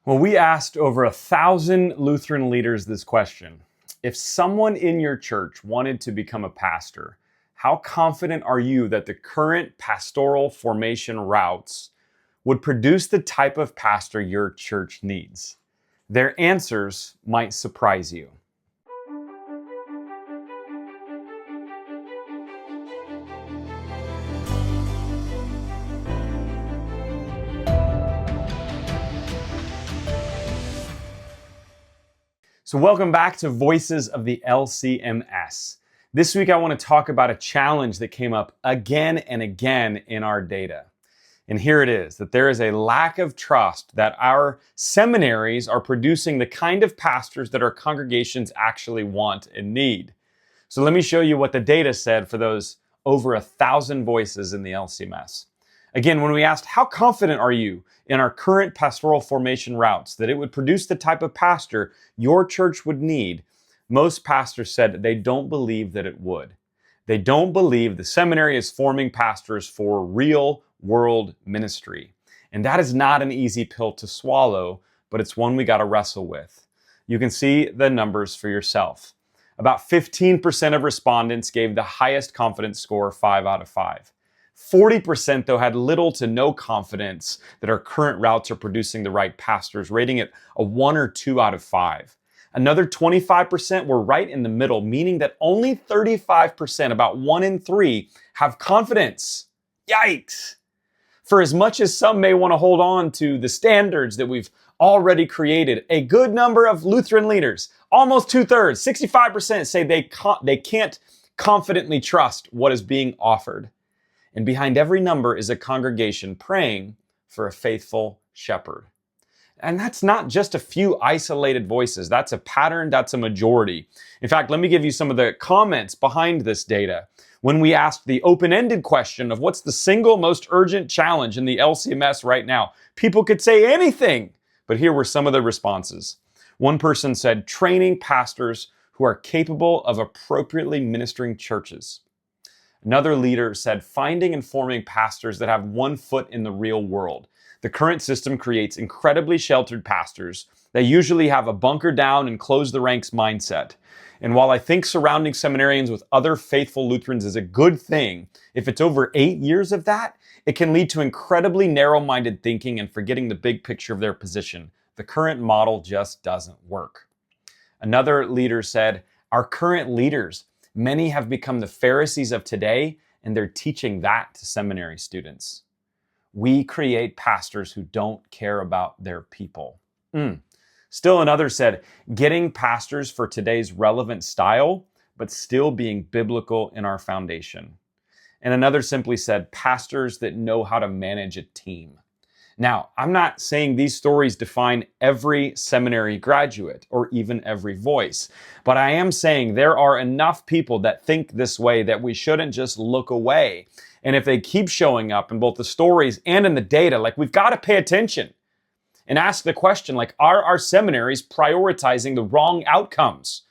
Well, we asked over 1,000 Lutheran leaders this question. If someone in your church wanted to become a pastor, how confident are you that the current pastoral formation routes would produce the type of pastor your church needs? Their answers might surprise you. So welcome back to Voices of the LCMS. This week I want to talk about a challenge that came up again and again in our data. And here it is, that there is a lack of trust that our seminaries are producing the kind of pastors that our congregations actually want and need. So let me show you what the data said for those over 1,000 voices in the LCMS. Again, when we asked, how confident are you in our current pastoral formation routes that it would produce the type of pastor your church would need, most pastors said they don't believe that it would. They don't believe the seminary is forming pastors for real world ministry. And that is not an easy pill to swallow, but it's one we got to wrestle with. You can see the numbers for yourself. About 15% of respondents gave the highest confidence score 5 out of 5. 40% though had little to no confidence that our current routes are producing the right pastors, rating it a 1 or 2 out of 5. Another 25% were right in the middle, meaning that only 35%, about 1 in 3, have confidence. Yikes! For as much as some may want to hold on to the standards that we've already created, a good number of Lutheran leaders, almost 2/3, 65%, say they can't confidently trust what is being offered. And behind every number is a congregation praying for a faithful shepherd. And that's not just a few isolated voices. That's a pattern, that's a majority. In fact, let me give you some of the comments behind this data. When we asked the open-ended question of what's the single most urgent challenge in the LCMS right now, people could say anything. But here were some of the responses. One person said, training pastors who are capable of appropriately ministering churches. Another leader said, finding and forming pastors that have one foot in the real world. The current system creates incredibly sheltered pastors that usually have a bunker down and close the ranks mindset. And while I think surrounding seminarians with other faithful Lutherans is a good thing, if it's over 8 years of that, it can lead to incredibly narrow-minded thinking and forgetting the big picture of their position. The current model just doesn't work. Another leader said, our current leaders, many have become the Pharisees of today, and they're teaching that to seminary students. We create pastors who don't care about their people. Still another said, getting pastors for today's relevant style, but still being biblical in our foundation. And another simply said, pastors that know how to manage a team. Now, I'm not saying these stories define every seminary graduate or even every voice, but I am saying there are enough people that think this way that we shouldn't just look away. And if they keep showing up in both the stories and in the data, we've got to pay attention and ask the question, are our seminaries prioritizing the wrong outcomes?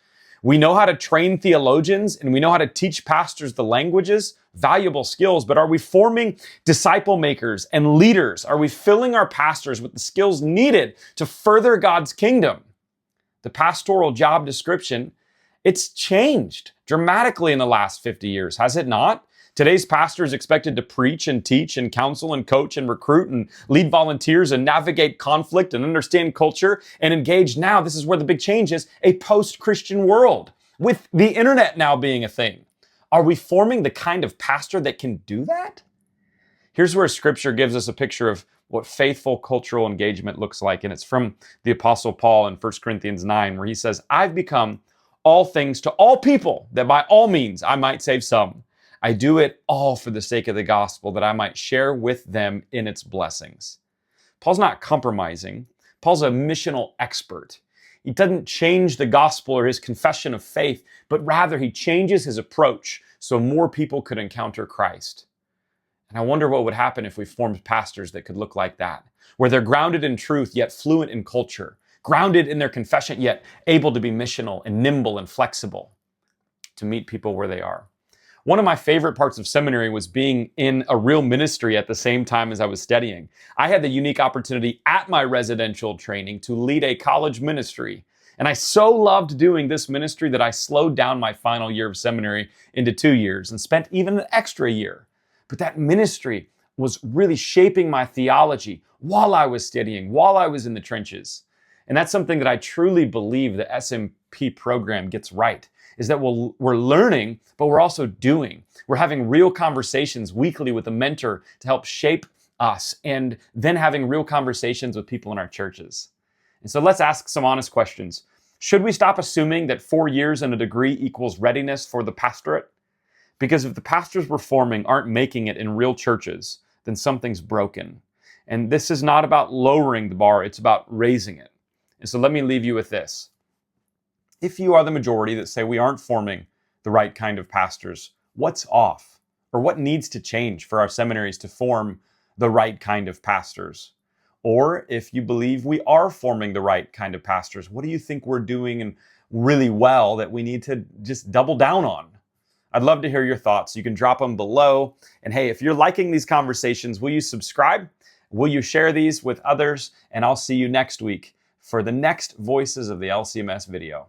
We know how to train theologians and we know how to teach pastors the languages, valuable skills, but are we forming disciple makers and leaders? Are we filling our pastors with the skills needed to further God's kingdom? The pastoral job description, it's changed dramatically in the last 50 years, has it not? Today's pastor is expected to preach and teach and counsel and coach and recruit and lead volunteers and navigate conflict and understand culture and engage now, this is where the big change is, a post-Christian world with the internet now being a thing. Are we forming the kind of pastor that can do that? Here's where Scripture gives us a picture of what faithful cultural engagement looks like. And it's from the Apostle Paul in 1 Corinthians 9, where he says, I've become all things to all people, that by all means I might save some. I do it all for the sake of the gospel, that I might share with them in its blessings. Paul's not compromising. Paul's a missional expert. He doesn't change the gospel or his confession of faith, but rather he changes his approach so more people could encounter Christ. And I wonder what would happen if we formed pastors that could look like that, where they're grounded in truth yet fluent in culture, grounded in their confession yet able to be missional and nimble and flexible to meet people where they are. One of my favorite parts of seminary was being in a real ministry at the same time as I was studying. I had the unique opportunity at my residential training to lead a college ministry. And I so loved doing this ministry that I slowed down my final year of seminary into 2 years and spent even an extra year. But that ministry was really shaping my theology while I was studying, while I was in the trenches. And that's something that I truly believe the SMP program gets right, is that we're learning, but we're also doing. We're having real conversations weekly with a mentor to help shape us, and then having real conversations with people in our churches. And so let's ask some honest questions. Should we stop assuming that 4 years and a degree equals readiness for the pastorate? Because if the pastors we're forming aren't making it in real churches, then something's broken. And this is not about lowering the bar, it's about raising it. And so let me leave you with this. If you are the majority that say we aren't forming the right kind of pastors, what's off? Or what needs to change for our seminaries to form the right kind of pastors? Or if you believe we are forming the right kind of pastors, what do you think we're doing really well that we need to just double down on? I'd love to hear your thoughts. You can drop them below. And hey, if you're liking these conversations, will you subscribe? Will you share these with others? And I'll see you next week for the next Voices of the LCMS video.